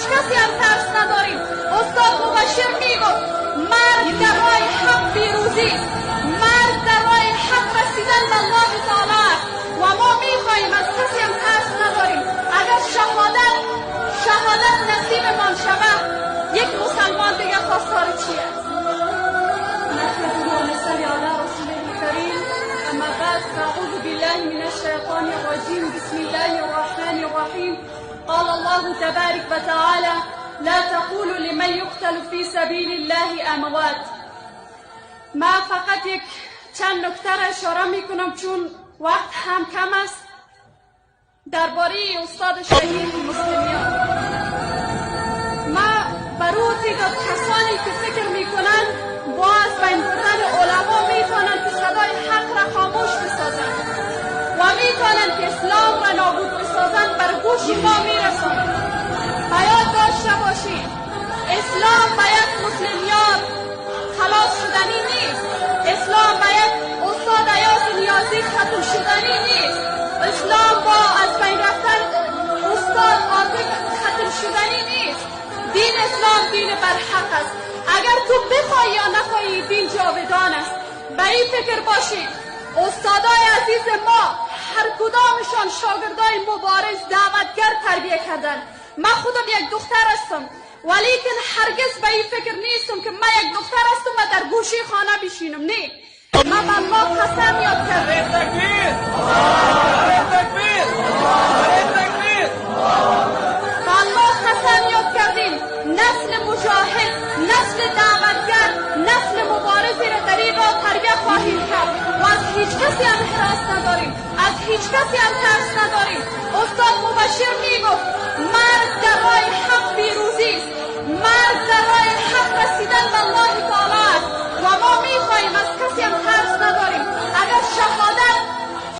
هیچ کسی هم ترس نداریم. استاد مبشر میگفت مرگ در راه حق پیروزی است، مرگ در راه حق رسیدن به الله تعالی است و ما میخواهیم، از کسی هم ترس نداریم. اگر شهادت نصیبمان شود، یک مسلمان دیگه خواستار چی است؟ نحمده و نصلی علی رسوله الکریم. اما بعد، فاعوذ بالله من الشیطان الرجیم. بسم الله الرحمن الرحیم. قال الله تبارک و تعالی: لا تقولوا لمن يقتل في سبيل الله اموات. ما فقط یک چند نکته را اشاره میکنم چون وقت هم کم است. درباره استاد شهید مسلمیان، ما برای تعداد کسانی که فکر میکنند با از بین بردن علما میتونند که صدای حق را خاموش بسازند و میتونند که اسلام را نابود بسازند، بر گوش ما میرسند. باید داشته باشید اسلام باید مسلمیان خلاص شدنی نیست. اسلام باید استاد ایاز نیازی ختم شدنی نیست. اسلام با از بین رفتن استاد عاطف ختم شدنی نیست. دین اسلام دین برحق است. اگر تو بخوای یا نخوای دین جاودان است. به این فکر باشید استادای عزیز ما هر کدامشان شاگردای مبارز دعوتگر تربیه کردن. من خودم یک دختر هستم ولیکن هرگز به این فکر نیستم که من یک دختر هستم و در گوشه خانه بشینم. نه، من به الله قسم یاد کردم. تکبیر! تکبیر! تکبیر! به الله قسم یاد کردیم نسل مجاهد، نسل دعوتگر، نسل مبارزی را در این راه تربیه خواهیم کرد و از هیچ کسی هم حراس نداریم، از هیچ کسی هم ترس نداریم. استاد مبشر میگفت